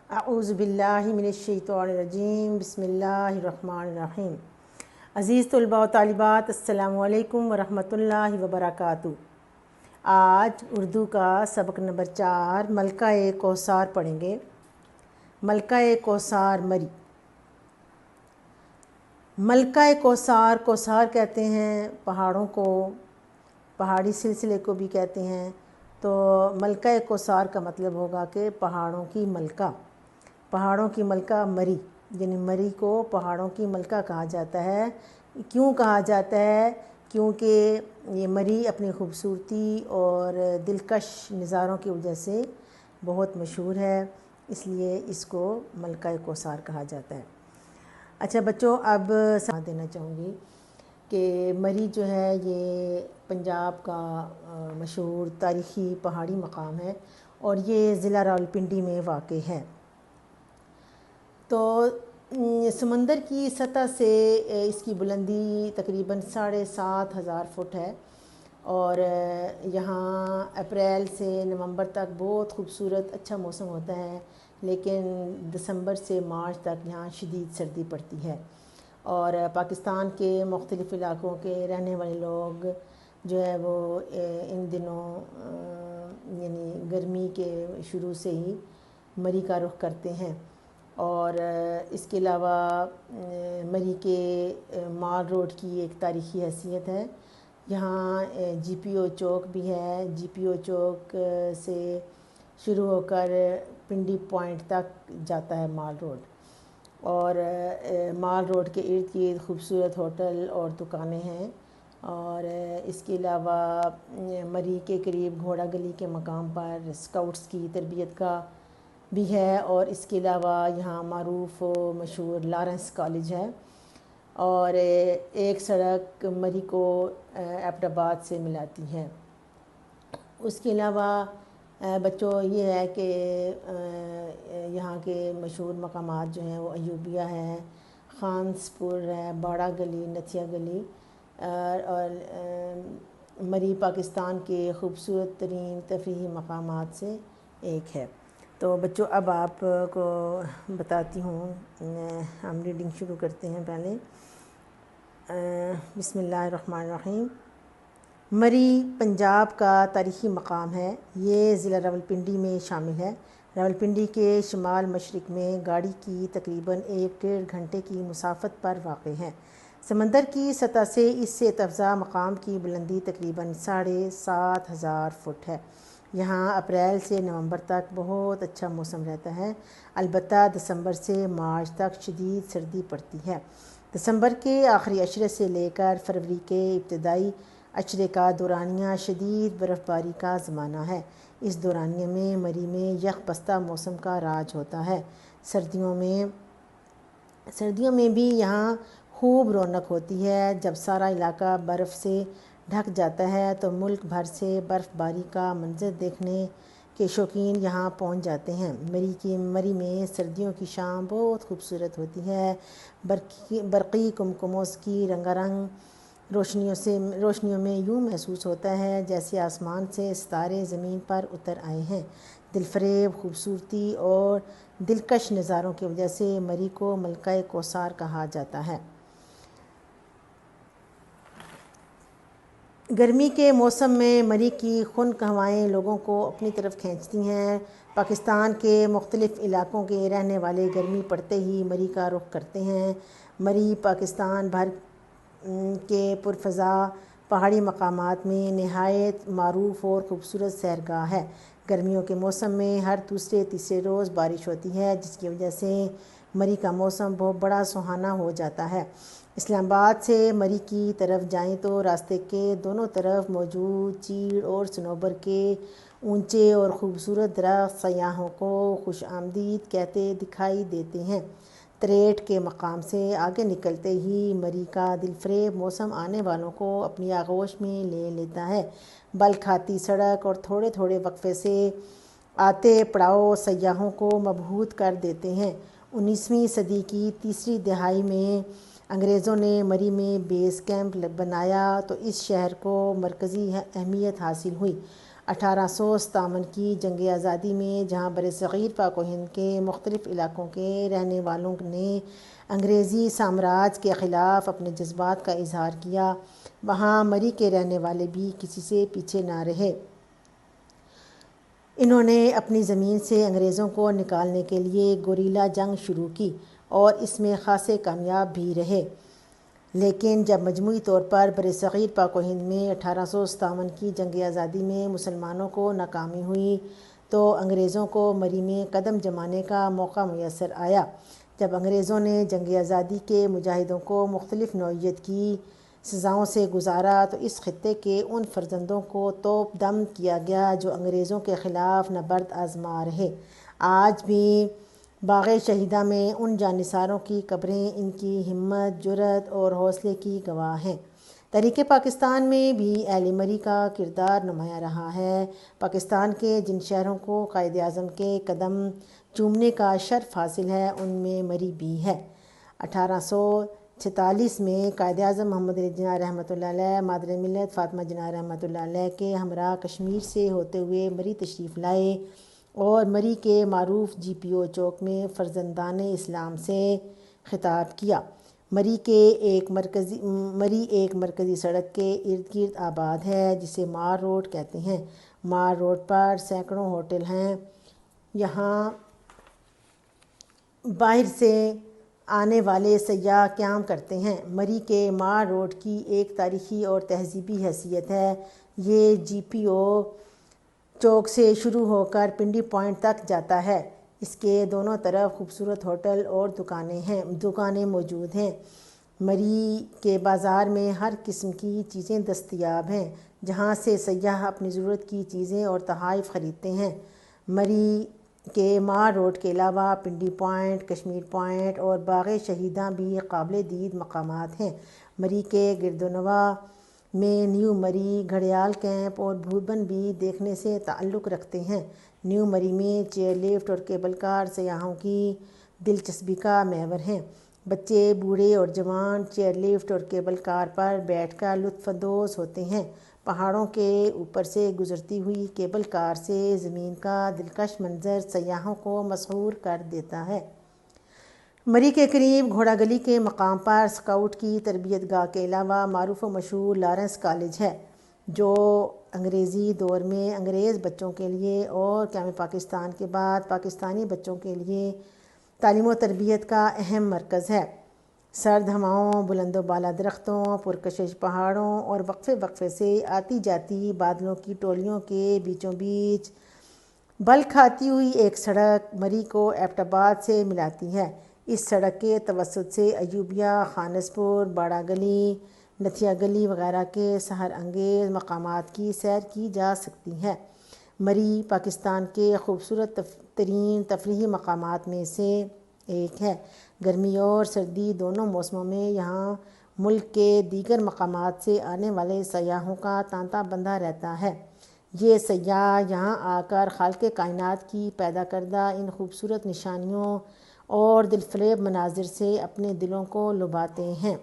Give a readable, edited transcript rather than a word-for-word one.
اعوذ باللہ من الشیطان الرجیم بسم اللہ الرحمن الرحیم۔ عزیز طلباء و طالبات، السلام علیکم ورحمۃ اللہ وبرکاتہ۔ آج اردو کا سبق نمبر 4 ملکہ کوثر پڑھیں گے۔ ملکہ کوثر مری۔ ملکہ کوثر، کوثر کہتے ہیں پہاڑوں کو، پہاڑی سلسلے کو بھی کہتے ہیں۔ تو ملکہ کوثر کا مطلب ہوگا کہ پہاڑوں کی ملکہ، پہاڑوں کی ملکہ مری، یعنی مری کو پہاڑوں کی ملکہ کہا جاتا ہے۔ کیوں کہا جاتا ہے؟ کیونکہ یہ مری اپنی خوبصورتی اور دلکش نظاروں کی وجہ سے بہت مشہور ہے، اس لیے اس کو ملکہ کوثر کہا جاتا ہے۔ اچھا بچوں، اب ساتھ دینا چاہوں گی کہ مری جو ہے یہ پنجاب کا مشہور تاریخی پہاڑی مقام ہے اور یہ ضلع راولپنڈی میں واقع ہے۔ تو سمندر کی سطح سے اس کی بلندی تقریباً 7,500 فٹ ہے اور یہاں اپریل سے نومبر تک بہت خوبصورت اچھا موسم ہوتا ہے، لیکن دسمبر سے مارچ تک یہاں شدید سردی پڑتی ہے اور پاکستان کے مختلف علاقوں کے رہنے والے لوگ جو ہے وہ ان دنوں یعنی گرمی کے شروع سے ہی مری کا رخ کرتے ہیں۔ اور اس کے علاوہ مری کے مال روڈ کی ایک تاریخی حیثیت ہے۔ یہاں جی پی او چوک بھی ہے، جی پی او چوک سے شروع ہو کر پنڈی پوائنٹ تک جاتا ہے مال روڈ، اور مال روڈ کے ارد گرد خوبصورت ہوٹل اور دکانیں ہیں۔ اور اس کے علاوہ مری کے قریب گھوڑا گلی کے مقام پر اسکاؤٹس کی تربیت کا بھی ہے، اور اس کے علاوہ یہاں معروف و مشہور لارنس کالج ہے، اور ایک سڑک مری کو ایبٹ آباد سے ملاتی ہے۔ اس کے علاوہ بچوں یہ ہے کہ یہاں کے مشہور مقامات جو ہیں وہ ایوبیہ ہے، خانس پور ہے، باڑہ گلی، نتھیا گلی، اور مری پاکستان کے خوبصورت ترین تفریحی مقامات سے ایک ہے۔ تو بچوں اب آپ کو بتاتی ہوں، ہم ریڈنگ شروع کرتے ہیں۔ پہلے بسم اللہ الرحمن الرحیم۔ مری پنجاب کا تاریخی مقام ہے، یہ ضلع راولپنڈی میں شامل ہے۔ راولپنڈی کے شمال مشرق میں گاڑی کی تقریباً 1.5 گھنٹے کی مسافت پر واقع ہے۔ سمندر کی سطح سے اس سے افزا مقام کی بلندی تقریباً 7,500 فٹ ہے۔ یہاں اپریل سے نومبر تک بہت اچھا موسم رہتا ہے، البتہ دسمبر سے مارچ تک شدید سردی پڑتی ہے۔ دسمبر کے آخری عشرے سے لے کر فروری کے ابتدائی عشرے کا دورانیہ شدید برف باری کا زمانہ ہے۔ اس دورانیے میں مری میں یخ بستہ موسم کا راج ہوتا ہے۔ سردیوں میں بھی یہاں خوب رونق ہوتی ہے۔ جب سارا علاقہ برف سے ڈھک جاتا ہے تو ملک بھر سے برف باری کا منظر دیکھنے کے شوقین یہاں پہنچ جاتے ہیں۔ مری میں سردیوں کی شام بہت خوبصورت ہوتی ہے۔ برقی کمکموں کی رنگا رنگ روشنیوں میں یوں محسوس ہوتا ہے جیسے آسمان سے ستارے زمین پر اتر آئے ہیں۔ دلفریب خوبصورتی اور دلکش نظاروں کی وجہ سے مری کو ملکہ کوثر کہا جاتا ہے۔ گرمی کے موسم میں مری کی خنک ہوائیں لوگوں کو اپنی طرف کھینچتی ہیں۔ پاکستان کے مختلف علاقوں کے رہنے والے گرمی پڑتے ہی مری کا رخ کرتے ہیں۔ مری پاکستان بھر کے پرفضا پہاڑی مقامات میں نہایت معروف اور خوبصورت سیرگاہ ہے۔ گرمیوں کے موسم میں ہر دوسرے تیسرے روز بارش ہوتی ہے، جس کی وجہ سے مری کا موسم بہت بڑا سہانا ہو جاتا ہے۔ اسلام آباد سے مری کی طرف جائیں تو راستے کے دونوں طرف موجود چیڑ اور صنوبر کے اونچے اور خوبصورت درخت سیاحوں کو خوش آمدید کہتے دکھائی دیتے ہیں۔ تریٹ کے مقام سے آگے نکلتے ہی مری کا دلفریب موسم آنے والوں کو اپنی آغوش میں لے لیتا ہے۔ بل کھاتی سڑک اور تھوڑے تھوڑے وقفے سے آتے پڑاؤ سیاحوں کو مبہوت کر دیتے ہیں۔ 19ویں صدی کی تیسری دہائی میں انگریزوں نے مری میں بیس کیمپ بنایا تو اس شہر کو مرکزی اہمیت حاصل ہوئی۔ 1857 کی جنگ آزادی میں جہاں برصغیر پاک و ہند کے مختلف علاقوں کے رہنے والوں نے انگریزی سامراج کے خلاف اپنے جذبات کا اظہار کیا، وہاں مری کے رہنے والے بھی کسی سے پیچھے نہ رہے۔ انہوں نے اپنی زمین سے انگریزوں کو نکالنے کے لیے گوریلا جنگ شروع کی اور اس میں خاصے کامیاب بھی رہے، لیکن جب مجموعی طور پر برصغیر پاک و ہند میں 1857 کی جنگ آزادی میں مسلمانوں کو ناکامی ہوئی تو انگریزوں کو مری میں قدم جمانے کا موقع میسر آیا۔ جب انگریزوں نے جنگ آزادی کے مجاہدوں کو مختلف نوعیت کی سزاؤں سے گزارا تو اس خطے کے ان فرزندوں کو توپ دم کیا گیا جو انگریزوں کے خلاف نبرد آزما رہے۔ آج بھی باغ شہیدہ میں ان جانثاروں کی قبریں ان کی ہمت، جرأت اور حوصلے کی گواہ ہیں۔ تحریک پاکستان میں بھی اہل مری کا کردار نمایاں رہا ہے۔ پاکستان کے جن شہروں کو قائد اعظم کے قدم چومنے کا شرف حاصل ہے ان میں مری بھی ہے۔ 1846 میں قائد اعظم محمد علی جناح رحمۃ اللہ علیہ مادر ملت فاطمہ جناح رحمۃ اللہ علیہ کے ہمراہ کشمیر سے ہوتے ہوئے مری تشریف لائے اور مری کے معروف جی پی او چوک میں فرزندان اسلام سے خطاب کیا۔ مری ایک مرکزی سڑک کے ارد گرد آباد ہے جسے مار روڈ کہتے ہیں۔ مار روڈ پر سینکڑوں ہوٹل ہیں۔ یہاں باہر سے آنے والے سیاح قیام کرتے ہیں۔ مری کے مار روڈ کی ایک تاریخی اور تہذیبی حیثیت ہے۔ یہ جی پی او چوک سے شروع ہو کر پنڈی پوائنٹ تک جاتا ہے۔ اس کے دونوں طرف خوبصورت ہوٹل اور دکانیں موجود ہیں۔ مری کے بازار میں ہر قسم کی چیزیں دستیاب ہیں جہاں سے سیاح اپنی ضرورت کی چیزیں اور تحائف خریدتے ہیں۔ مری کے مار روڈ کے علاوہ پنڈی پوائنٹ، کشمیر پوائنٹ اور باغ شہیداں بھی قابل دید مقامات ہیں۔ مری کے گرد و نواح میں نیو مری، گھڑیال کیمپ اور بھوربن بھی دیکھنے سے تعلق رکھتے ہیں۔ نیو مری میں چیئر لفٹ اور کیبل کار سیاحوں کی دلچسپی کا محور ہیں۔ بچے، بوڑھے اور جوان چیئر لفٹ اور کیبل کار پر بیٹھ کر لطف اندوز ہوتے ہیں۔ پہاڑوں کے اوپر سے گزرتی ہوئی کیبل کار سے زمین کا دلکش منظر سیاحوں کو مسحور کر دیتا ہے۔ مری کے قریب گھوڑا گلی کے مقام پر سکاؤٹ کی تربیت گاہ کے علاوہ معروف و مشہور لارنس کالج ہے جو انگریزی دور میں انگریز بچوں کے لیے اور قیام پاکستان کے بعد پاکستانی بچوں کے لیے تعلیم و تربیت کا اہم مرکز ہے۔ سرد ہواؤں، بلند و بالا درختوں، پرکشش پہاڑوں اور وقفے وقفے سے آتی جاتی بادلوں کی ٹولیوں کے بیچوں بیچ بل کھاتی ہوئی ایک سڑک مری کو ایبٹ آباد سے ملاتی ہے۔ اس سڑک کے توسط سے ایوبیہ، خانس پور، باڑہ گلی، نتھیا گلی وغیرہ کے سحر انگیز مقامات کی سیر کی جا سکتی ہے۔ مری پاکستان کے خوبصورت ترین تفریحی مقامات میں سے ایک ہے۔ گرمی اور سردی دونوں موسموں میں یہاں ملک کے دیگر مقامات سے آنے والے سیاحوں کا تانتا بندھا رہتا ہے۔ یہ سیاح یہاں آ کر خالق کائنات کی پیدا کردہ ان خوبصورت نشانیوں اور دلفریب مناظر سے اپنے دلوں کو لبھاتے ہیں۔